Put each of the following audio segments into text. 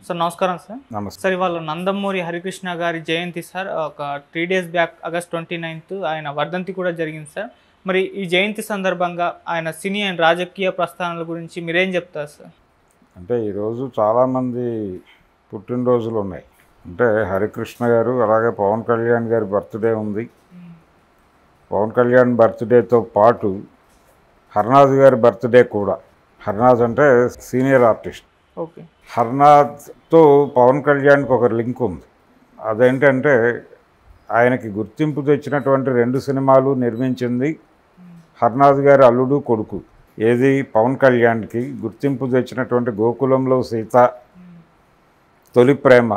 Sir నమస్కారం sir. నమస్తే. Sir ఇవాళ నందమూరి హరికృష్ణ గారి జయంతి సార్. ఒక 3 days బ్యాక్ ఆగస్ట్ 29th ఆయన వర్ధంతి కూడా జరిగింది సార్. మరి ఈ జయంతి సందర్భంగా ఆయన సినీ అండ్ రాజకీయ ప్రస్థానాల గురించి మీరేం చెప్తారు సార్? అంటే ఈరోజు చాలామంది పుట్టినరోజులు ఉన్నాయి. అంటే హరికృష్ణ గారు, అలాగే పవన్ కళ్యాణ్ గారి బర్త్డే ఉంది. పవన్ కళ్యాణ్ బర్త్డేతో పాటు హర్నాథ్ గారి బర్త్డే కూడా. హర్నాథ్ అంటే సీనియర్ ఆర్టిస్ట్. ఓకే. హర్నాథ్తో పవన్ కళ్యాణ్కి ఒక లింక్ ఉంది. అదేంటంటే ఆయనకి గుర్తింపు తెచ్చినటువంటి 2 సినిమాలు నిర్మించింది హర్నాథ్ గారి అల్లుడు కొడుకు. ఏది పవన్ కళ్యాణ్కి గుర్తింపు తెచ్చినటువంటి గోకులంలో సీత, తొలి ప్రేమ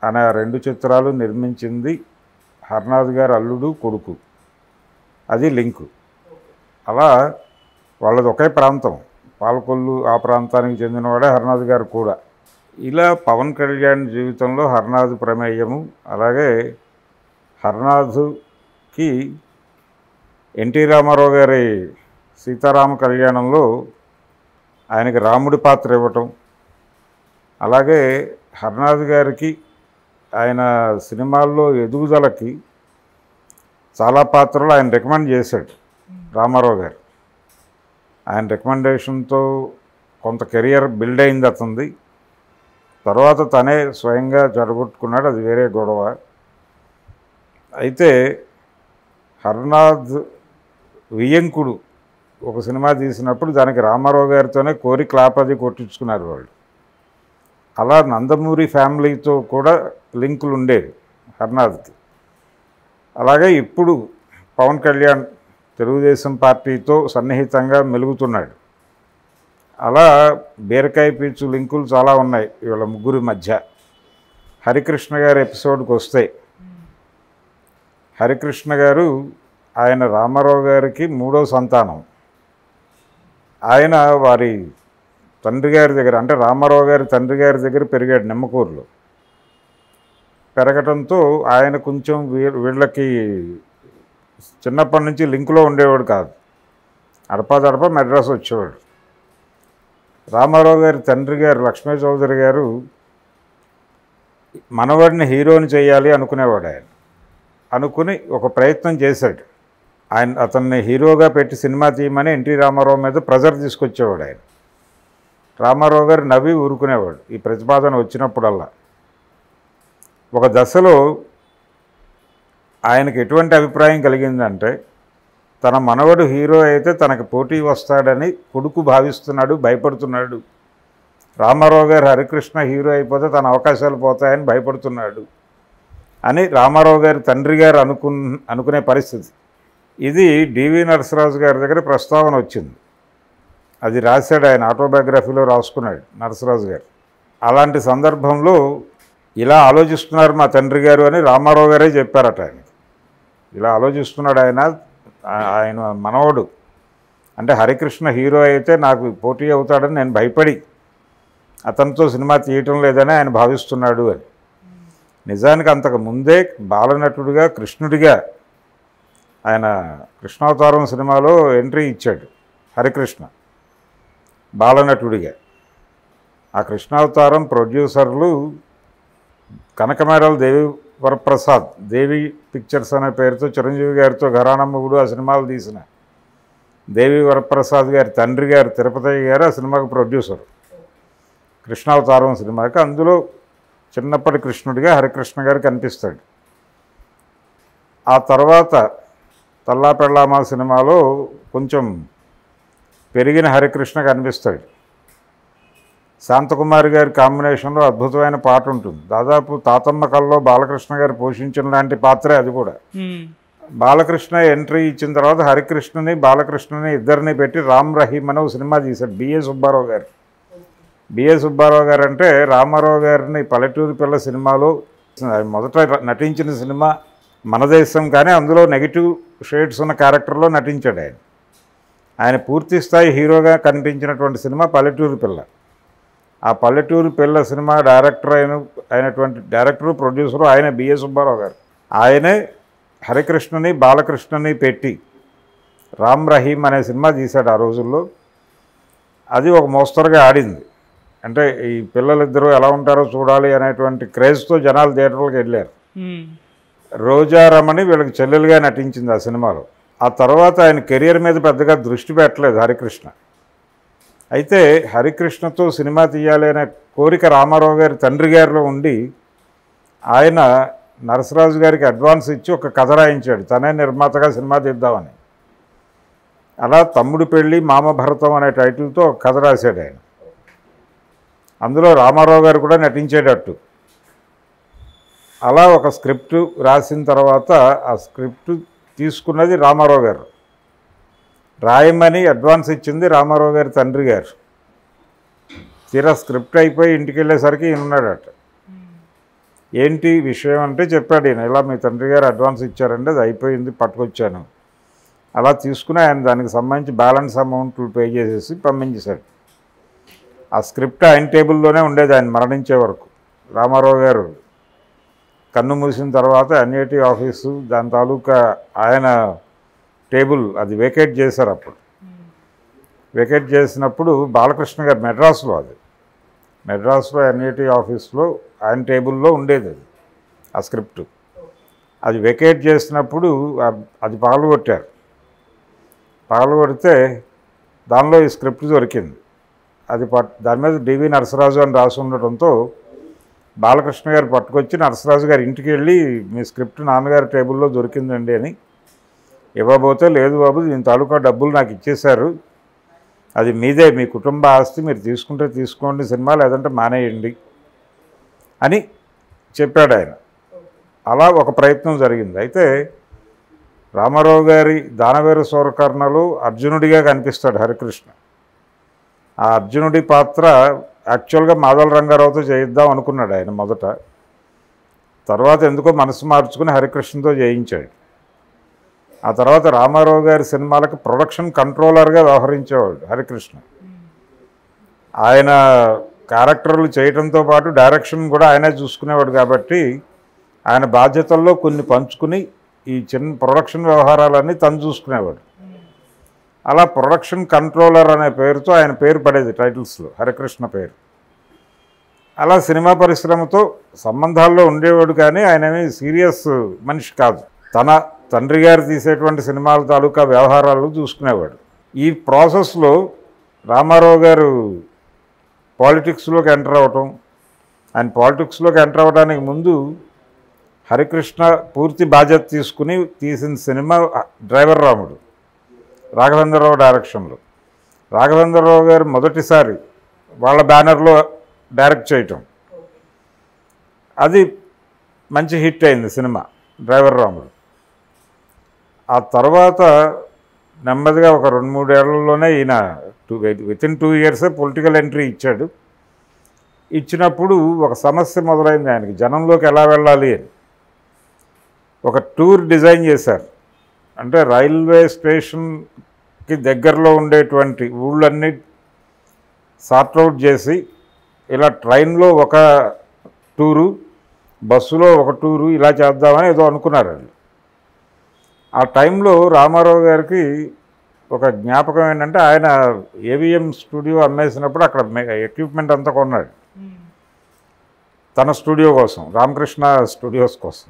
అనే 2 చిత్రాలు నిర్మించింది హర్నాథ్ గారి అల్లుడు కొడుకు. అది లింకు. అలా వాళ్ళది ఒకే ప్రాంతం, పాలకొల్లు, ఆ ప్రాంతానికి చెందినవాడే హర్నాథ్ గారు కూడా. ఇలా పవన్ కళ్యాణ్ జీవితంలో హర్నాథ్ ప్రమేయము, అలాగే హర్నాథ్కి ఎన్టీ రామారావు గారి సీతారామ కళ్యాణంలో ఆయనకి రాముడి పాత్ర ఇవ్వటం, అలాగే హర్నాథ్ గారికి ఆయన సినిమాల్లో ఎదుగుదలకి చాలా పాత్రలు ఆయన రికమెండ్ చేశాడు రామారావు గారు. ఆయన రికమెండేషన్తో కొంత కెరియర్ బిల్డ్ అయింది అతనిది. తర్వాత తనే స్వయంగా చెడగొట్టుకున్నాడు, అది వేరే గొడవ. అయితే హర్నాథ్ వియ్యంకుడు ఒక సినిమా తీసినప్పుడు దానికి రామారావు గారితోనే కోరి క్లాప్ అది కొట్టించుకున్నారు వాళ్ళు. అలా నందమూరి ఫ్యామిలీతో కూడా లింకులు ఉండేవి హర్నాథ్కి. అలాగే ఇప్పుడు పవన్ కళ్యాణ్ తెలుగుదేశం పార్టీతో సన్నిహితంగా మెలుగుతున్నాడు. అలా బీరకాయ పీచు లింకులు చాలా ఉన్నాయి వీళ్ళ ముగ్గురి మధ్య. హరికృష్ణ గారి ఎపిసోడ్కి వస్తే, హరికృష్ణ గారు ఆయన రామారావు గారికి 3వ సంతానం. ఆయన వారి తండ్రి గారి దగ్గర, అంటే రామారావు గారి తండ్రి గారి దగ్గర పెరిగాడు నిమ్మకూరులో. పెరగటంతో ఆయన కొంచెం వీళ్ళకి చిన్నప్పటి నుంచి లింకులో ఉండేవాడు కాదు. అడపాదడప మెడ్రాస్ వచ్చేవాడు. రామారావు గారి తండ్రి గారు లక్ష్మీ చౌదరి గారు మనవాడిని హీరోని చేయాలి అనుకునేవాడు. ఆయన అనుకుని ఒక ప్రయత్నం చేశాడు. అతన్ని హీరోగా పెట్టి సినిమా తీయమని ఎన్టీ రామారావు మీద ప్రెజర్ తీసుకొచ్చేవాడు ఆయన. రామారావు గారు నవ్వి ఊరుకునేవాడు ఈ ప్రతిపాదన వచ్చినప్పుడల్లా. ఒక దశలో ఆయనకు ఎటువంటి అభిప్రాయం కలిగిందంటే, తన మనవడు హీరో అయితే తనకు పోటీ వస్తాడని కొడుకు భావిస్తున్నాడు, భయపడుతున్నాడు. రామారావు గారు హరికృష్ణ హీరో అయిపోతే తన అవకాశాలు పోతాయని భయపడుతున్నాడు అని రామారావు గారి తండ్రి గారు అనుకునే పరిస్థితి. ఇది డివి నరసరాజు గారి దగ్గర ప్రస్తావన వచ్చింది. అది రాశాడు, ఆయన ఆటోబయోగ్రఫీలో రాసుకున్నాడు నరసరాజు గారు. అలాంటి సందర్భంలో ఇలా ఆలోచిస్తున్నారు మా తండ్రి గారు అని రామారావు గారే చెప్పారట ఆయన. ఇలా ఆలోచిస్తున్నాడు ఆయన మనవడు, అంటే హరికృష్ణ హీరో అయితే నాకు పోటీ అవుతాడని నేను భయపడి అతనితో సినిమా తీయటం లేదని ఆయన భావిస్తున్నాడు అని. నిజానికి అంతకు ముందే బాలనటుడిగా, కృష్ణుడిగా ఆయన కృష్ణావతారం సినిమాలో ఎంట్రీ ఇచ్చాడు హరికృష్ణ బాలనటుడిగా. ఆ కృష్ణావతారం ప్రొడ్యూసర్లు కనకమేడల దేవి వరప్రసాద్, దేవి పిక్చర్స్ అనే పేరుతో చిరంజీవి గారితో ఘరానమ్మగుడు ఆ సినిమాలు తీసిన దేవి వరప్రసాద్ గారి తండ్రి గారు తిరుపతి గారు ఆ సినిమాకు ప్రొడ్యూసర్, కృష్ణావతారం సినిమాకి. అందులో చిన్నప్పటి కృష్ణుడిగా హరికృష్ణ గారు కనిపిస్తాడు. ఆ తర్వాత తల్లా పెళ్ళామా సినిమాలో కొంచెం పెరిగిన హరికృష్ణ కనిపిస్తాడు. శాంతకుమారి గారి కాంబినేషన్లో అద్భుతమైన పాట ఉంటుంది. దాదాపు తాతమ్మ కల్లో బాలకృష్ణ గారు పోషించిన లాంటి పాత్రే అది కూడా. బాలకృష్ణ ఎంట్రీ ఇచ్చిన తర్వాత హరికృష్ణని, బాలకృష్ణని ఇద్దరిని పెట్టి రామ్ రహీం అనే ఒక సినిమా తీశాడు బిఏ సుబ్బారావు గారు. బిఏ సుబ్బారావు గారు అంటే రామారావు గారిని పల్లెటూరు పిల్ల సినిమాలో మొదట నటించిన సినిమా మన దేశం, కానీ అందులో నెగిటివ్ షేడ్స్ ఉన్న క్యారెక్టర్లో నటించాడు ఆయన. ఆయన పూర్తి స్థాయి హీరోగా కనిపించినటువంటి సినిమా పల్లెటూరు పిల్ల. ఆ పల్లెటూరు పిల్ల సినిమా అయినటువంటి డైరెక్టరు, ప్రొడ్యూసరు ఆయన బిఏ సుబ్బారావు గారు. ఆయనే హరికృష్ణని, బాలకృష్ణని పెట్టి రామ్ రహీం అనే సినిమా తీశాడు ఆ రోజుల్లో. అది ఒక మోస్తరుగా ఆడింది. అంటే ఈ పిల్లలిద్దరూ ఎలా ఉంటారో చూడాలి అనేటువంటి క్రేజ్తో జనాలు థియేటర్లకు వెళ్ళారు. రోజారమణి వీళ్ళకి చెల్లెలుగా నటించింది ఆ సినిమాలో. ఆ తర్వాత ఆయన కెరియర్ మీద పెద్దగా దృష్టి పెట్టలేదు హరికృష్ణ. అయితే హరికృష్ణతో సినిమా తీయాలి అనే కోరిక రామారావు గారి తండ్రి గారిలో ఉండి ఆయన నరసరాజు గారికి అడ్వాన్స్ ఇచ్చి ఒక కథ రాయించాడు, తనే నిర్మాతగా సినిమా తీద్దామని. అలా తమ్ముడు పెళ్ళి మామ భరతం అనే టైటిల్తో ఒక కథ రాశాడు ఆయన. అందులో రామారావు గారు కూడా నటించేటట్టు. అలా ఒక స్క్రిప్ట్ రాసిన తర్వాత ఆ స్క్రిప్ట్ తీసుకున్నది రామారావు గారు, రాయమని అడ్వాన్స్ ఇచ్చింది రామారావు గారి తండ్రి గారు. తీరా స్క్రిప్ట్ అయిపోయి ఇంటికి వెళ్ళేసరికి ఈయన ఉన్నాడట. ఏంటి విషయం అంటే చెప్పాడు ఈయన, ఇలా మీ తండ్రి గారు అడ్వాన్స్ ఇచ్చారంటే అది అయిపోయింది, పట్టుకొచ్చాను. అలా తీసుకుని ఆయన దానికి సంబంధించి బ్యాలెన్స్ అమౌంట్లు పే చేసేసి పంపించేశాడు. ఆ స్క్రిప్ట్ ఆయన టేబుల్లోనే ఉండేది ఆయన మరణించే వరకు. రామారావు గారు కన్ను మూసిన తర్వాత ఎన్ఐటి ఆఫీసు దాని తాలూకా ఆయన టేబుల్ అది వేకేట్ చేశారు. అప్పుడు వేకేట్ చేసినప్పుడు బాలకృష్ణ గారు మెడ్రాస్లో ఎన్ఐటి ఆఫీస్లో ఆయన టేబుల్లో ఉండేది అది ఆ స్క్రిప్ట్. అది వేకేట్ చేసినప్పుడు అది పగలగొట్టారు. పగలగొడితే దానిలో ఈ స్క్రిప్ట్ దొరికింది. అది దాని మీద డివి నరసరాజు అని రాసి ఉండటంతో బాలకృష్ణ గారు పట్టుకొచ్చి నరసరాజు గారి ఇంటికి వెళ్ళి మీ స్క్రిప్ట్ నాన్నగారి టేబుల్లో దొరికిందండి అని ఇవ్వబోతే, లేదు బాబు దీని తాలూకా డబ్బులు నాకు ఇచ్చేశారు, అది మీదే, మీ కుటుంబ ఆస్తి, మీరు తీసుకుంటే తీసుకోండి సినిమా, లేదంటే మానేయండి అని చెప్పాడు ఆయన. అలా ఒక ప్రయత్నం జరిగింది. అయితే రామారావు గారి దానవేరు సూరకర్ణలో అర్జునుడిగా కనిపిస్తాడు హరికృష్ణ. ఆ అర్జునుడి పాత్ర యాక్చువల్గా మాధవ రంగారావుతో చేయిద్దాం అనుకున్నాడు ఆయన మొదట. తర్వాత ఎందుకో మనసు మార్చుకుని హరికృష్ణతో చేయించాడు. ఆ తర్వాత రామారావు గారి సినిమాలకు ప్రొడక్షన్ కంట్రోలర్గా వ్యవహరించేవాడు హరికృష్ణ. ఆయన క్యారెక్టర్లు చేయడంతో పాటు డైరెక్షన్ కూడా ఆయనే చూసుకునేవాడు కాబట్టి ఆయన బాధ్యతల్లో కొన్ని పంచుకుని ఈ చిన్న ప్రొడక్షన్ వ్యవహారాలన్నీ తను చూసుకునేవాడు. అలా ప్రొడక్షన్ కంట్రోలర్ అనే పేరుతో ఆయన పేరు పడేది టైటిల్స్లో, హరికృష్ణ పేరు. అలా సినిమా పరిశ్రమతో సంబంధాల్లో ఉండేవాడు, కానీ ఆయనేమి సీరియస్ మనిషి కాదు. తన తండ్రి గారు తీసేటువంటి సినిమాల తాలూకా వ్యవహారాలు చూసుకునేవాడు. ఈ ప్రాసెస్లో రామారావు గారు పాలిటిక్స్లోకి ఎంటర్ అవ్వటం, ఆయన పాలిటిక్స్లోకి ఎంటర్ అవ్వడానికి ముందు హరికృష్ణ పూర్తి బాధ్యత తీసుకుని తీసిన సినిమా డ్రైవర్ రాముడు, రాఘవేంద్రరావు డైరెక్షన్లో. రాఘవేంద్రరావు గారు మొదటిసారి వాళ్ళ బ్యానర్లో డైరెక్ట్ చేయటం, అది మంచి హిట్ అయింది సినిమా డ్రైవర్ రాముడు. ఆ తర్వాత నెమ్మదిగా ఒక 2-3 ఏళ్లలోనే ఈయన వితిన్ 2 ఇయర్సే పొలిటికల్ ఎంట్రీ ఇచ్చాడు. ఇచ్చినప్పుడు ఒక సమస్య మొదలైంది ఆయనకి, జనంలోకి ఎలా వెళ్ళాలి అని. ఒక టూర్ డిజైన్ చేశారు. అంటే రైల్వే స్టేషన్కి దగ్గరలో ఉండేటువంటి ఊళ్ళన్నీ సార్ట్అవుట్ చేసి, ఇలా ట్రైన్లో ఒక టూరు, బస్సులో ఒక టూరు, ఇలా చేద్దామని ఏదో అనుకున్నారు వాళ్ళు. ఆ టైంలో రామారావు గారికి ఒక జ్ఞాపకం ఏంటంటే, ఆయన ఏవిఎం స్టూడియో అమ్మేసినప్పుడు అక్కడ ఎక్విప్మెంట్ అంతా కొన్నాడు తన స్టూడియో కోసం, రామకృష్ణ స్టూడియోస్ కోసం.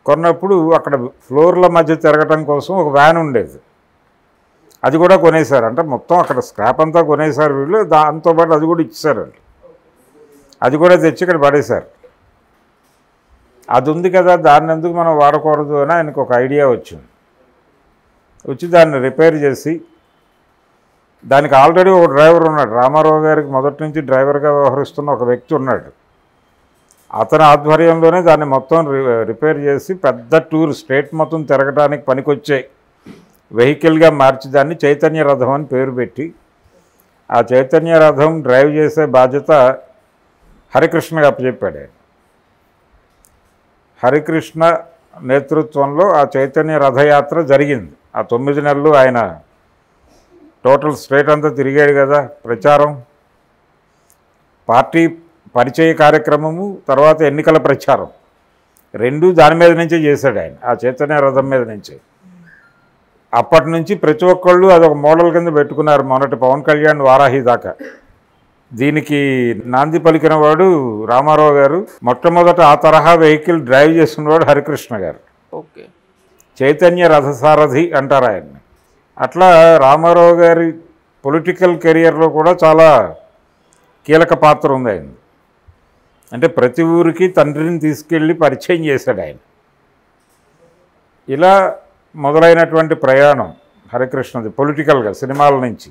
కొన్నప్పుడు అక్కడ ఫ్లోర్ల మధ్య తిరగటం కోసం ఒక వ్యాన్ ఉండేది, అది కూడా కొనేశారు. అంటే మొత్తం అక్కడ స్క్రాప్ అంతా కొనేశారు వీళ్ళు, దాంతోపాటు అది కూడా ఇచ్చేశారు వాళ్ళు. అది కూడా తెచ్చి ఇక్కడ పడేశారు. అది ఉంది కదా, దాన్ని ఎందుకు మనం వాడకూడదు అని ఆయనకు ఒక ఐడియా వచ్చింది. వచ్చి దాన్ని రిపేర్ చేసి, దానికి ఆల్రెడీ ఒక డ్రైవర్ ఉన్నాడు, రామారావు గారికి మొదటి నుంచి డ్రైవర్గా వ్యవహరిస్తున్న ఒక వ్యక్తి ఉన్నాడు. అతని ఆధ్వర్యంలోనే దాన్ని మొత్తం రిపేర్ చేసి పెద్ద టూర్ స్టేట్ మొత్తం తిరగడానికి పనికొచ్చే వెహికల్గా మార్చి దాన్ని చైతన్య రథం అని పేరు పెట్టి, ఆ చైతన్య రథం డ్రైవ్ చేసే బాధ్యత హరికృష్ణకి అప్పచెప్పాడు ఆయన. హరికృష్ణ నేతృత్వంలో ఆ చైతన్య రథయాత్ర జరిగింది. ఆ 9 నెలలు ఆయన టోటల్ స్టేట్ అంతా తిరిగాడు కదా, ప్రచారం, పార్టీ పరిచయ కార్యక్రమము, తర్వాత ఎన్నికల ప్రచారం, రెండూ దాని మీద నుంచే చేశాడు ఆయన, ఆ చైతన్య రథం మీద నుంచే. అప్పటి నుంచి ప్రతి ఒక్కళ్ళు అదొక మోడల్ కింద పెట్టుకున్నారు. మొన్నటి పవన్ కళ్యాణ్ వారాహి దాకా దీనికి నాంది పలికిన వాడు రామారావు గారు. మొట్టమొదట ఆ తరహా వెహికల్ డ్రైవ్ చేసినవాడు హరికృష్ణ గారు. ఓకే. చైతన్య రథసారథి అంటారు ఆయన్ని. అట్లా రామారావు గారి పొలిటికల్ కెరియర్లో కూడా చాలా కీలక పాత్ర ఉంది ఆయన. అంటే ప్రతి ఊరికి తండ్రిని తీసుకెళ్ళి పరిచయం చేశాడు ఆయన. ఇలా మొదలైనటువంటి ప్రయాణం హరికృష్ణది పొలిటికల్గా సినిమాల నుంచి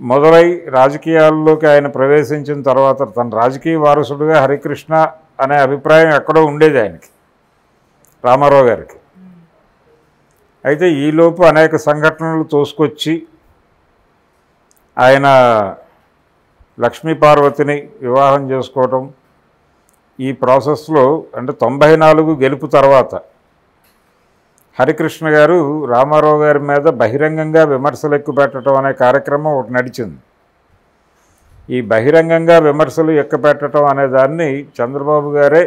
మొదలై రాజకీయాల్లోకి ఆయన ప్రవేశించిన తర్వాత తన రాజకీయ వారసుడుగా హరికృష్ణ అనే అభిప్రాయం ఎక్కడో ఉండేది ఆయనకి, రామారావు గారికి. అయితే ఈలోపు అనేక సంఘటనలు తోసుకొచ్చి ఆయన లక్ష్మీ పార్వతిని వివాహం చేసుకోవటం, ఈ ప్రాసెస్లో అంటే 94 గెలుపు తర్వాత హరికృష్ణ గారు రామారావు గారి మీద బహిరంగంగా విమర్శలు ఎక్కుపెట్టడం అనే కార్యక్రమం ఒకటి నడిచింది. ఈ బహిరంగంగా విమర్శలు ఎక్కుపెట్టడం అనే దాన్ని చంద్రబాబు గారే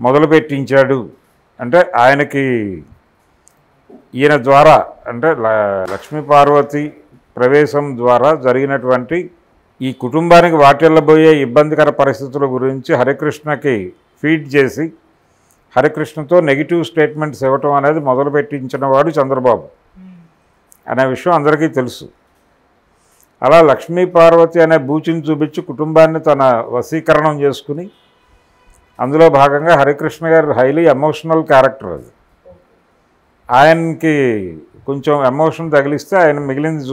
మొదలుపెట్టించాడు. అంటే ఆయనకి ఈయన ద్వారా అంటే లక్ష్మీ పార్వతి ప్రవేశం ద్వారా జరిగినటువంటి ఈ కుటుంబానికి వాటిల్లబోయే ఇబ్బందికర పరిస్థితుల గురించి హరికృష్ణకి ఫీడ్ చేసి హరికృష్ణతో నెగిటివ్ స్టేట్మెంట్స్ ఇవ్వటం అనేది మొదలుపెట్టించిన వాడు చంద్రబాబు అనే విషయం అందరికీ తెలుసు. అలా లక్ష్మీ పార్వతి అనే బూచిని చూపించి కుటుంబాన్ని తన వశీకరణం చేసుకుని, అందులో భాగంగా హరికృష్ణ గారు హైలీ ఎమోషనల్ క్యారెక్టర్. అది ఆయనకి కొంచెం ఎమోషన్ తగిలిస్తే ఆయన మిగిలింది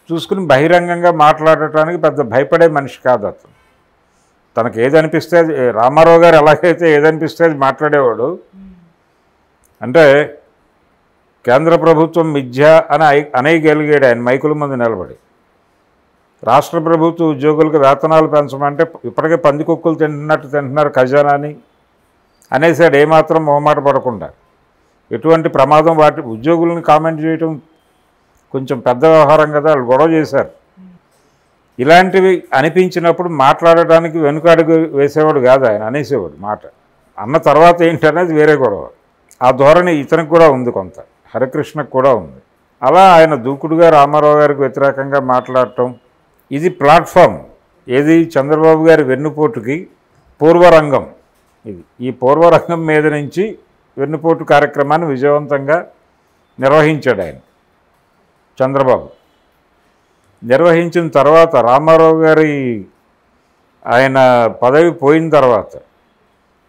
చూసుకుని బహిరంగంగా మాట్లాడటానికి పెద్ద భయపడే మనిషి కాదు అతను. తనకు ఏదనిపిస్తే అది, రామారావు గారు ఎలాగైతే ఏదనిపిస్తే అది మాట్లాడేవాడు. అంటే కేంద్ర ప్రభుత్వం మిథ్య అని అనేయగలిగాడు ఆయన మైకుల ముందు నిలబడి. రాష్ట్ర ప్రభుత్వ ఉద్యోగులకు వేతనాలు పెంచమంటే ఇప్పటికే పందికొక్కులు తింటున్నారు ఖజానాని అనేసాడు, ఏమాత్రం మొహమాట పడకుండా. ఎటువంటి ప్రమాదం వాటి ఉద్యోగులను కామెంట్ చేయటం కొంచెం పెద్ద వ్యవహారం కదా, వాళ్ళు గొడవ చేశారు. ఇలాంటివి అనిపించినప్పుడు మాట్లాడటానికి వెనుకాడుగు వేసేవాడు కాదు ఆయన, అనేసేవాడు మాట. అన్న తర్వాత ఏంటనేది వేరే గొడవ. ఆ ధోరణి ఇతనికి కూడా ఉంది, కొంత హరికృష్ణకు కూడా ఉంది. అలా ఆయన దూకుడుగా రామారావు గారికి వ్యతిరేకంగా మాట్లాడటం, ఇది ప్లాట్ఫామ్. ఏది చంద్రబాబు గారి వెన్నుపోటుకి పూర్వరంగం. ఈ పూర్వరంగం మీద నుంచి వెన్నుపోటు కార్యక్రమాన్ని విజయవంతంగా నిర్వహించాడు ఆయన చంద్రబాబు. నిర్వహించిన తర్వాత రామారావు గారి ఆయన పదవి పోయిన తర్వాత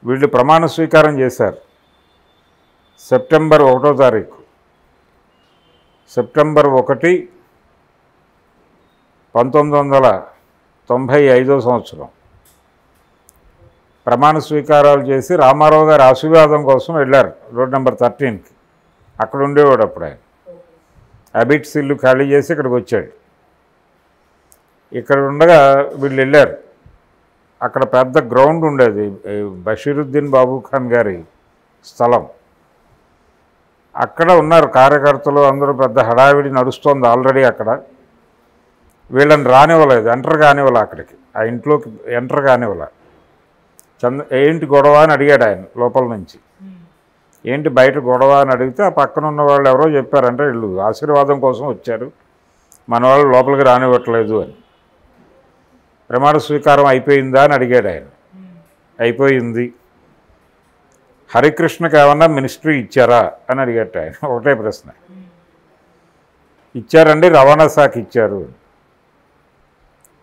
వీళ్ళు ప్రమాణ స్వీకారం చేశారు. సెప్టెంబర్ 1వ తారీఖు, సెప్టెంబర్ 1, 1995 సంవత్సరం ప్రమాణ స్వీకారాలు చేసి రామారావు గారి ఆశీర్వాదం కోసం వెళ్ళారు రోడ్ నెంబర్ 13కి. అక్కడ ఉండేవాడు అప్పుడు ఆయన. అబిట్స్ ఇల్లు ఖాళీ చేసి ఇక్కడికి వచ్చాడు. ఇక్కడ ఉండగా వీళ్ళు వెళ్ళారు. అక్కడ పెద్ద గ్రౌండ్ ఉండేది, బషీరుద్దీన్ బాబు ఖాన్ గారి స్థలం. అక్కడ ఉన్నారు కార్యకర్తలు అందరూ, పెద్ద హడావిడి నడుస్తోంది ఆల్రెడీ అక్కడ. వీళ్ళని రానివ్వలేదు, ఎంటర్ కానివ్వలే, అక్కడికి ఆ ఇంట్లోకి ఎంటర్ కానివ్వలే. ఏంటి గొడవ అని అడిగాడు ఆయన లోపల నుంచి. ఏంటి బయట గొడవ అని అడిగితే ఆ పక్కన ఉన్న వాళ్ళు ఎవరో చెప్పారంటే వీళ్ళు ఆశీర్వాదం కోసం వచ్చారు, మన వాళ్ళు లోపలికి రానివ్వట్లేదు అని. ప్రమాణ స్వీకారం అయిపోయిందా అని అడిగాడు ఆయన. అయిపోయింది. హరికృష్ణకి ఏమన్నా మినిస్ట్రీ ఇచ్చారా అని అడిగాడు ఆయన. ఒకటే ప్రశ్న. ఇచ్చారండి, రవాణా శాఖ ఇచ్చారు.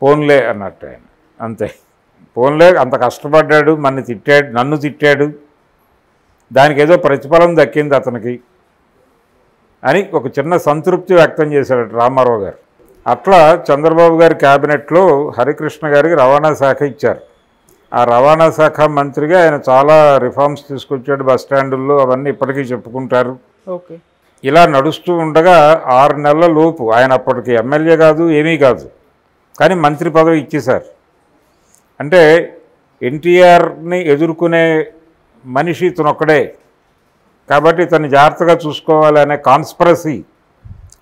పోన్లే అన్నట్టు ఆయన. అంతే, పోన్లే, అంత కష్టపడ్డాడు, నన్ను తిట్టాడు, దానికి ఏదో ప్రతిఫలం దక్కింది అతనికి అని ఒక చిన్న సంతృప్తి వ్యక్తం చేశాడు రామారావు గారు. అట్లా చంద్రబాబు గారి క్యాబినెట్లో హరికృష్ణ గారికి రవాణా శాఖ ఇచ్చారు. ఆ రవాణా శాఖ మంత్రిగా ఆయన చాలా రిఫార్మ్స్ తీసుకొచ్చాడు. బస్ స్టాండుల్లో అవన్నీ ఇప్పటికీ చెప్పుకుంటారు. ఓకే. ఇలా నడుస్తూ ఉండగా 6 నెలల లోపు ఆయన అప్పటికి ఎమ్మెల్యే కాదు, ఏమీ కాదు, కానీ మంత్రి పదవి ఇచ్చేశారు. అంటే ఎన్టీఆర్ని ఎదుర్కొనే మనిషి ఇతనొక్కడే కాబట్టి ఇతన్ని జాగ్రత్తగా చూసుకోవాలి అనే కాన్స్పిరసీ,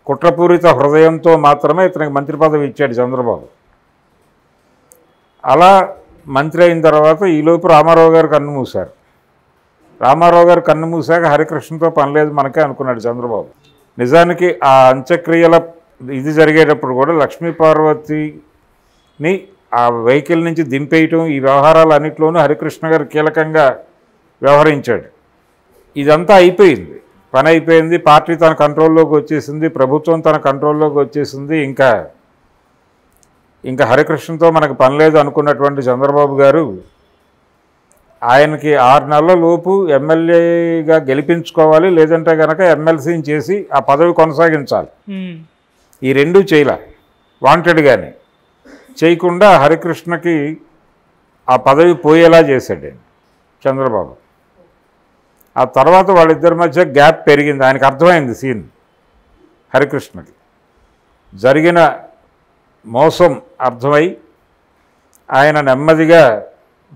కుట్రపూరిత హృదయంతో మాత్రమే ఇతనికి మంత్రి పదవి ఇచ్చాడు చంద్రబాబు. అలా మంత్రి అయిన తర్వాత ఈలోపు రామారావు గారు కన్ను మూశారు. రామారావు గారు కన్ను మూసాక హరికృష్ణతో పనిలేదు మనకే అనుకున్నాడు చంద్రబాబు. నిజానికి ఆ అంత్యక్రియల ఇది జరిగేటప్పుడు కూడా లక్ష్మీ పార్వతిని ఆ వెహికల్ నుంచి దింపేయటం, ఈ వ్యవహారాలన్నింటిలోనూ హరికృష్ణ గారు కీలకంగా వ్యవహరించాడు. ఇదంతా అయిపోయింది, పని అయిపోయింది, పార్టీ తన కంట్రోల్లోకి వచ్చేసింది, ప్రభుత్వం తన కంట్రోల్లోకి వచ్చేసింది. ఇంకా హరికృష్ణతో మనకు పని లేదు అనుకున్నటువంటి చంద్రబాబు గారు ఆయనకి 6 నెలల లోపు ఎమ్మెల్యేగా గెలిపించుకోవాలి, లేదంటే కనుక ఎమ్మెల్సీని చేసి ఆ పదవి కొనసాగించాలి. ఈ రెండూ చేయలే, వాంటెడ్గానే చేయకుండా హరికృష్ణకి ఆ పదవి పోయేలా చేశాడు చంద్రబాబు. ఆ తర్వాత వాళ్ళిద్దరి మధ్య గ్యాప్ పెరిగింది. ఆయనకు అర్థమైంది సీన్, హరికృష్ణకి జరిగిన మోసం అర్థమై ఆయన నెమ్మదిగా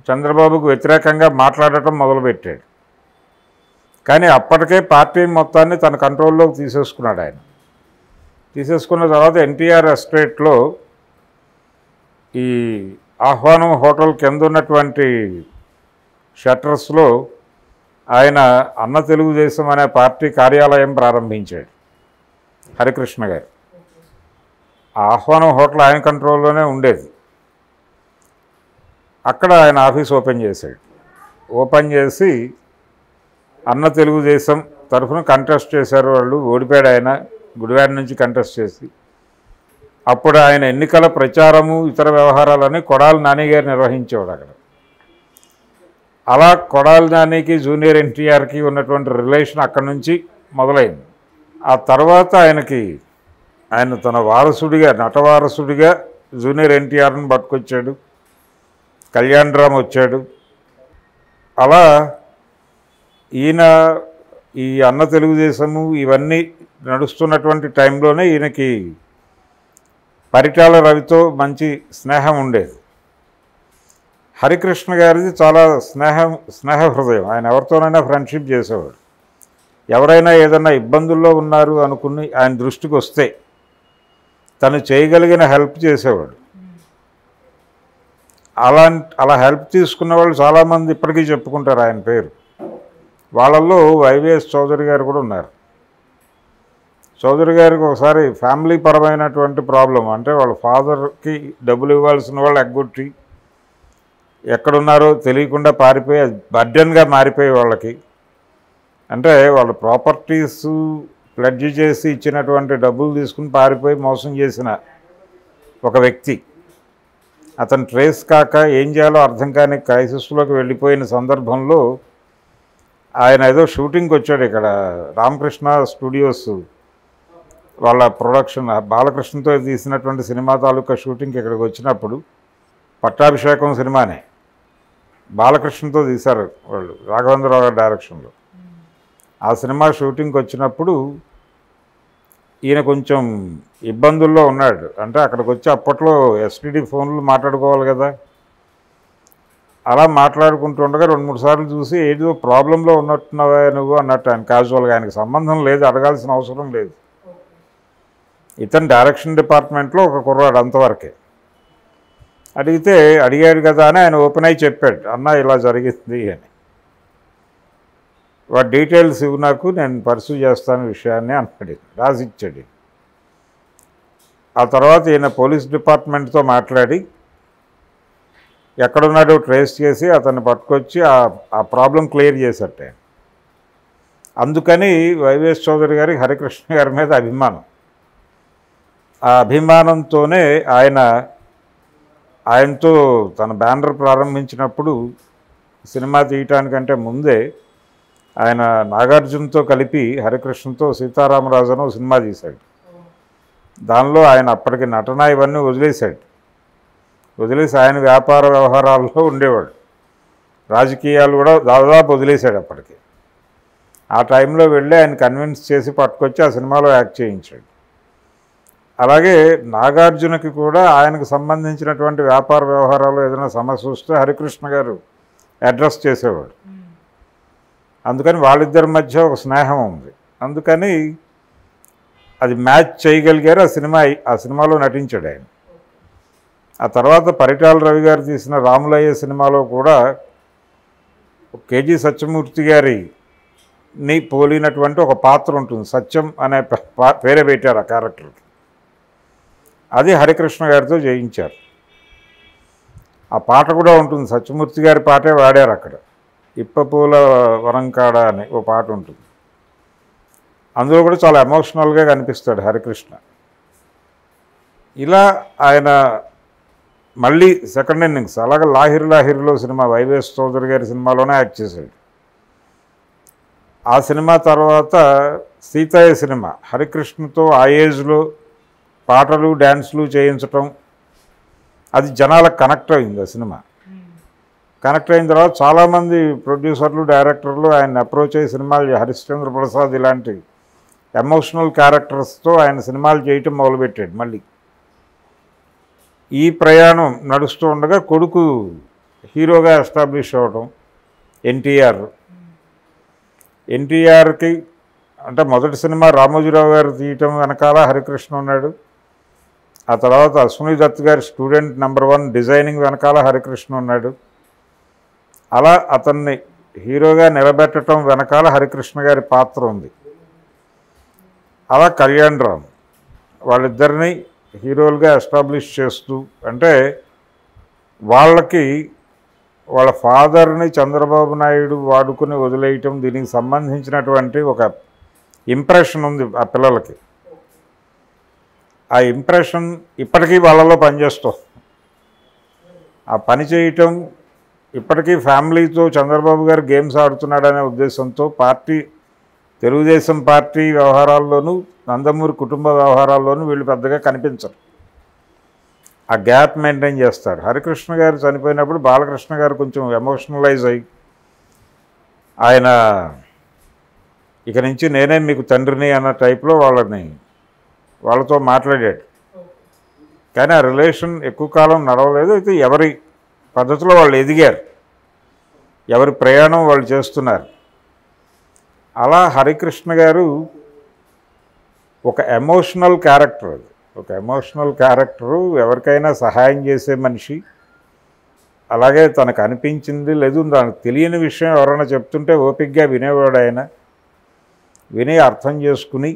చంద్రబాబుకు వ్యతిరేకంగా మాట్లాడటం మొదలుపెట్టాడు. కానీ అప్పటికే పార్టీ మొత్తాన్ని తన కంట్రోల్లోకి తీసేసుకున్నాడు. ఆయన తీసేసుకున్న తర్వాత ఎన్టీఆర్ ఎస్టేట్లో ఈ ఆహ్వానం హోటల్ కింద ఉన్నటువంటి షట్టర్స్లో ఆయన అన్న తెలుగుదేశం అనే పార్టీ కార్యాలయం ప్రారంభించాడు హరికృష్ణ గారు. ఆహ్వానం హోటల్ ఆయన కంట్రోల్లోనే ఉండేది. అక్కడ ఆయన ఆఫీస్ ఓపెన్ చేశాడు. ఓపెన్ చేసి అన్న తెలుగుదేశం తరఫున కంటెస్ట్ చేశారు వాళ్ళు. ఓడిపోయాడు ఆయన, గుడివాడ నుంచి కంటెస్ట్ చేసి. అప్పుడు ఆయన ఎన్నికల ప్రచారము ఇతర వ్యవహారాలని కొడాలి నాని గారు నిర్వహించేవాడు అక్కడ. అలా కొడాలి నానికి జూనియర్ ఎన్టీఆర్కి ఉన్నటువంటి రిలేషన్ అక్కడి నుంచి మొదలైంది. ఆ తర్వాత ఆయన తన వారసుడిగా, నటవారసుడిగా జూనియర్ ఎన్టీఆర్ని పట్టుకొచ్చాడు. కళ్యాణ్ రామ్ వచ్చాడు. అలా ఈయన ఈ అన్న తెలుగుదేశము ఇవన్నీ నడుస్తున్నటువంటి టైంలోనే ఈయనకి పరిటాల రవితో మంచి స్నేహం ఉండేది. హరికృష్ణ గారిది చాలా స్నేహ హృదయం. ఆయన ఎవరితోనైనా ఫ్రెండ్షిప్ చేసేవాడు. ఎవరైనా ఏదైనా ఇబ్బందుల్లో ఉన్నారు అనుకుని ఆయన దృష్టికి వస్తే తను చేయగలిగిన హెల్ప్ చేసేవాడు. అలా హెల్ప్ తీసుకున్న వాళ్ళు చాలామంది ఇప్పటికీ చెప్పుకుంటారు ఆయన పేరు. వాళ్ళల్లో వైవిఎస్ చౌదరి గారు కూడా ఉన్నారు. చౌదరి గారికి ఒకసారి ఫ్యామిలీ పరమైనటువంటి ప్రాబ్లం, అంటే వాళ్ళ ఫాదర్కి డబ్బులు ఇవ్వాల్సిన వాళ్ళు ఎగ్గొట్టి ఎక్కడున్నారో తెలియకుండా పారిపోయి అది బర్డెన్గా మారిపోయి వాళ్ళకి, అంటే వాళ్ళ ప్రాపర్టీస్ ప్లెడ్జ్ చేసి ఇచ్చినటువంటి డబ్బులు తీసుకుని పారిపోయి మోసం చేసిన ఒక వ్యక్తి. అతను ట్రేస్ కాక ఏం చేయాలో అర్థం కాని క్రైసిస్లోకి వెళ్ళిపోయిన సందర్భంలో ఆయన ఏదో షూటింగ్కి వచ్చాడు ఇక్కడ రామకృష్ణ స్టూడియోస్ వాళ్ళ ప్రొడక్షన్, బాలకృష్ణతో తీసినటువంటి సినిమా తాలూకా షూటింగ్కి ఇక్కడికి వచ్చినప్పుడు, పట్టాభిషేకం సినిమానే బాలకృష్ణతో తీశారు వాళ్ళు, రాఘవేంద్రరావు గారి డైరెక్షన్లో. ఆ సినిమా షూటింగ్కి వచ్చినప్పుడు ఈయన కొంచెం ఇబ్బందుల్లో ఉన్నాడు. అంటే అక్కడికి వచ్చి అప్పట్లో ఎస్టీడీ ఫోన్లు మాట్లాడుకోవాలి కదా, అలా మాట్లాడుకుంటుండగా 2-3 సార్లు చూసి ఏదో ప్రాబ్లంలో ఉన్నట్టున్నావా నువ్వు అన్నట్టు ఆయన క్యాజువల్గా. ఆయనకు సంబంధం లేదు, అడగాల్సిన అవసరం లేదు. ఇతను డైరెక్షన్ డిపార్ట్మెంట్లో ఒక కుర్రాడు అంతవరకే. అడిగాడు కదా అని ఆయన ఓపెన్ అయ్యి చెప్పాడు, అన్న ఇలా జరిగింది అని. వాటి డీటెయిల్స్ ఇవి నాకు, నేను పర్సూ చేస్తాను విషయాన్ని అన్నాడు, రాసిచ్చాడు. ఆ తర్వాత ఈయన పోలీస్ డిపార్ట్మెంట్తో మాట్లాడి ఎక్కడున్నాడో ట్రేస్ చేసి అతన్ని పట్టుకొచ్చి ఆ ప్రాబ్లం క్లియర్ చేసేట. అందుకని వైవిఎస్ చౌదరి గారికి హరికృష్ణ గారి మీద అభిమానం. ఆ అభిమానంతోనే ఆయనతో తన బ్యానర్ ప్రారంభించినప్పుడు సినిమా తీయటానికంటే ముందే ఆయన నాగార్జునతో కలిపి హరికృష్ణతో సీతారామరాజును సినిమా తీశాడు. దానిలో ఆయన అప్పటికి నటన ఇవన్నీ వదిలేసి ఆయన వ్యాపార వ్యవహారాల్లో ఉండేవాడు. రాజకీయాలు కూడా దాదాపు వదిలేశాడు అప్పటికి. ఆ టైంలో వెళ్ళి ఆయన కన్విన్స్ చేసి పట్టుకొచ్చి ఆ సినిమాలో యాక్ట్ చేయించాడు. అలాగే నాగార్జునకి కూడా ఆయనకు సంబంధించినటువంటి వ్యాపార వ్యవహారాలు ఏదైనా సమస్య వస్తే హరికృష్ణ గారు అడ్రస్ చేసేవాడు. అందుకని వాళ్ళిద్దరి మధ్య ఒక స్నేహం ఉంది. అందుకని అది మ్యాచ్ చేయగలిగారు. ఆ సినిమాలో నటించాడు ఆయన. ఆ తర్వాత పరిటాల రవి గారు తీసిన రాములయ్య సినిమాలో కూడా కేజీ సత్యమూర్తి గారిని పోలినటువంటి ఒక పాత్ర ఉంటుంది. సత్యం అనే పేరే పెట్టారు ఆ క్యారెక్టర్కి. అది హరికృష్ణ గారితో చేయించారు. ఆ పాట కూడా ఉంటుంది, సత్యమూర్తి గారి పాటే వాడారు అక్కడ. ఇప్పపూల వరంకాడ అని ఓ పాట ఉంటుంది. అందులో కూడా చాలా ఎమోషనల్గా కనిపిస్తాడు హరికృష్ణ. ఇలా ఆయన మళ్ళీ సెకండ్ ఇన్నింగ్స్, అలాగే లాహిర్ లాహిర్లో సినిమా వైవేస్ చౌదరి గారి సినిమాలోనే యాక్ట్ చేశాడు. ఆ సినిమా తర్వాత సీతయ్య సినిమా హరికృష్ణతో ఆ ఏజ్లో పాటలు డ్యాన్సులు చేయించటం, అది జనాలకు కనెక్ట్ అయింది. ఆ సినిమా కనెక్ట్ అయిన తర్వాత చాలామంది ప్రొడ్యూసర్లు డైరెక్టర్లు ఆయన అప్రోచ్ అయ్యి సినిమాలు, హరిశ్చంద్ర ప్రసాద్ ఇలాంటి ఎమోషనల్ క్యారెక్టర్స్తో ఆయన సినిమాలు చేయటం మొదలుపెట్టాడు. మళ్ళీ ఈ ప్రయాణం నడుస్తూ ఉండగా కొడుకు హీరోగా ఎస్టాబ్లిష్ అవ్వటం. ఎన్టీఆర్కి అంటే మొదటి సినిమా రామోజీరావు గారు తీయటం వెనకాల హరికృష్ణ ఉన్నాడు. ఆ తర్వాత అశ్విని దత్ గారి స్టూడెంట్ నెంబర్ 1 డిజైనింగ్ వెనకాల హరికృష్ణ ఉన్నాడు. అలా అతన్ని హీరోగా నిలబెట్టడం వెనకాల హరికృష్ణ గారి పాత్ర ఉంది. అలా కళ్యాణ్ రామ్ వాళ్ళిద్దరినీ హీరోలుగా ఎస్టాబ్లిష్ చేస్తూ, అంటే వాళ్ళకి వాళ్ళ ఫాదర్ని చంద్రబాబు నాయుడు వాడుకుని వదిలేయటం, దీనికి సంబంధించినటువంటి ఒక ఇంప్రెషన్ ఉంది ఆ పిల్లలకి. ఆ ఇంప్రెషన్ ఇప్పటికీ వాళ్ళలో పనిచేస్తాం. ఆ పని చేయటం ఇప్పటికీ ఫ్యామిలీతో చంద్రబాబు గారు గేమ్స్ ఆడుతున్నాడనే ఉద్దేశంతో తెలుగుదేశం పార్టీ వ్యవహారాల్లోనూ నందమూరి కుటుంబ వ్యవహారాల్లోనూ వీళ్ళు పెద్దగా కనిపించరు. ఆ గ్యాప్ మెయింటైన్ చేస్తారు. హరికృష్ణ గారు చనిపోయినప్పుడు బాలకృష్ణ గారు కొంచెం ఎమోషనలైజ్ అయ్యి ఆయన ఇక నుంచి నేనే మీకు తండ్రిని అన్న టైప్లో వాళ్ళతో మాట్లాడాడు. కానీ ఆ రిలేషన్ ఎక్కువ కాలం నడవలేదు. అయితే ఎవరి పద్ధతిలో వాళ్ళు ఎదిగారు, ఎవరి ప్రయాణం వాళ్ళు చేస్తున్నారు. అలా హరికృష్ణ గారు ఒక ఎమోషనల్ క్యారెక్టర్, ఎవరికైనా సహాయం చేసే మనిషి. అలాగే తనకు అనిపించింది లేదు తనకు తెలియని విషయం ఎవరైనా చెప్తుంటే ఓపికగా వినేవాడు ఆయన. విని అర్థం చేసుకుని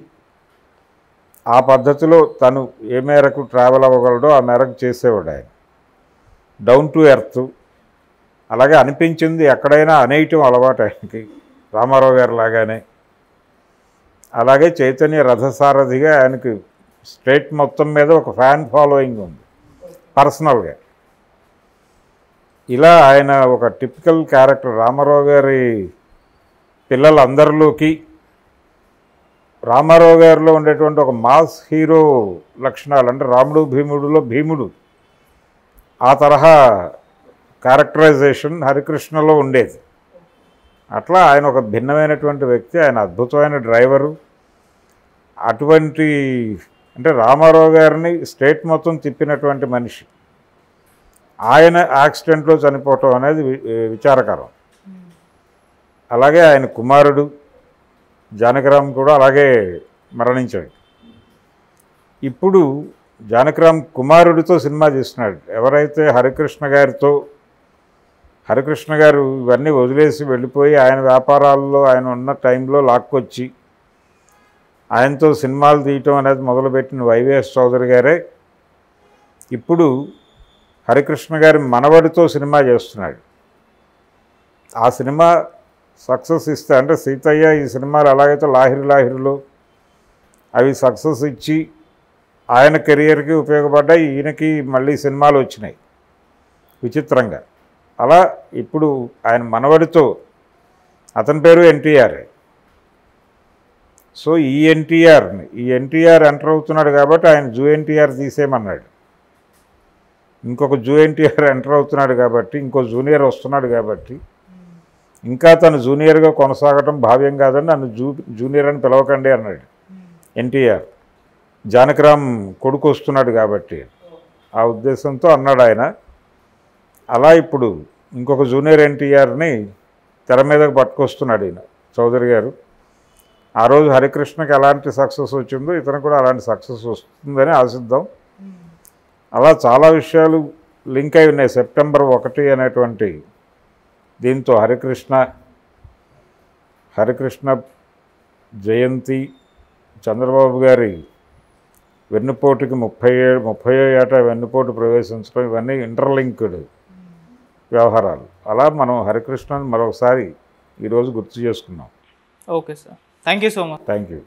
ఆ పద్ధతిలో తను ఏ మేరకు ట్రావెల్ అవ్వగలడో ఆ మేరకు చేసేవాడు ఆయన. Down to earth. అలాగే అనిపించింది ఎక్కడైనా అనేయటం అలవాటు ఆయనకి, రామారావు గారు లాగానే. అలాగే చైతన్య రథసారథిగా ఆయనకి స్టేట్ మొత్తం మీద ఒక ఫ్యాన్ ఫాలోయింగ్ ఉంది పర్సనల్గా. ఇలా ఆయన ఒక టిపికల్ క్యారెక్టర్. రామారావు గారి పిల్లలందరిలోకి రామారావు గారిలో ఉండేటువంటి ఒక మాస్ హీరో లక్షణాలు, అంటే రాముడు భీముడులో భీముడు ఆ తరహా క్యారెక్టరైజేషన్ హరికృష్ణలో ఉండేది. అట్లా ఆయన ఒక భిన్నమైనటువంటి వ్యక్తి. ఆయన అద్భుతమైన డ్రైవరు. అంటే రామారావు గారిని స్టేట్ మొత్తం తిప్పినటువంటి మనిషి. ఆయన యాక్సిడెంట్లో చనిపోవటం అనేది విచారకరం. అలాగే ఆయన కుమారుడు జానకిరామ్ కూడా అలాగే మరణించాడు. ఇప్పుడు జానకిరామ్ కుమారుడితో సినిమా చేస్తున్నాడు. ఎవరైతే హరికృష్ణ గారు ఇవన్నీ వదిలేసి వెళ్ళిపోయి ఆయన వ్యాపారాల్లో ఆయన ఉన్న టైంలో లాక్కొచ్చి ఆయనతో సినిమాలు తీయటం అనేది మొదలుపెట్టిన వైవేస్ చౌదరి గారే ఇప్పుడు హరికృష్ణ గారి మనవడితో సినిమా చేస్తున్నాడు. ఆ సినిమా సక్సెస్ ఇస్తే, అంటే సీతయ్య ఈ సినిమాలు ఎలాగైతే లాహిరిలో అవి సక్సెస్ ఇచ్చి ఆయన కెరియర్కి ఉపయోగపడ్డాయి, ఈయనకి మళ్ళీ సినిమాలు వచ్చినాయి విచిత్రంగా. అలా ఇప్పుడు ఆయన మనవడితో, అతని పేరు ఎన్టీఆర్. సో ఈ ఎన్టీఆర్ ఎంటర్ అవుతున్నాడు కాబట్టి ఆయన జూ ఎన్టీఆర్ తీసేయమన్నాడు. ఇంకొక జూ ఎన్టీఆర్ ఎంటర్ అవుతున్నాడు కాబట్టి, ఇంకో జూనియర్ వస్తున్నాడు కాబట్టి ఇంకా తను జూనియర్గా కొనసాగటం భావ్యం కాదని నన్ను జూనియర్ అని పిలవకండి అన్నాడు ఎన్టీఆర్. జానకిరామ్ కొడుకు వస్తున్నాడు కాబట్టి ఆ ఉద్దేశంతో అన్నాడు ఆయన. అలా ఇప్పుడు ఇంకొక జూనియర్ ఎన్టీఆర్ని తెర మీదకు పట్టుకొస్తున్నాడు ఈయన చౌదరి గారు. ఆ రోజు హరికృష్ణకి ఎలాంటి సక్సెస్ వచ్చిందో ఇతను కూడా అలాంటి సక్సెస్ వస్తుందని ఆశిద్దాం. అలా చాలా విషయాలు లింక్ అయి ఉన్నాయి. సెప్టెంబర్ 1 అనేటువంటి దీంతో హరికృష్ణ జయంతి, చంద్రబాబు గారి వెన్నుపోటుకి 30 ఏట వెన్నుపోటు ప్రవేశించడం, ఇవన్నీ ఇంటర్లింక్డ్ వ్యవహారాలు. అలా మనం హరికృష్ణని మరొకసారి ఈరోజు గుర్తు చేసుకున్నాం. Okay sir, thank you so much. Thank you.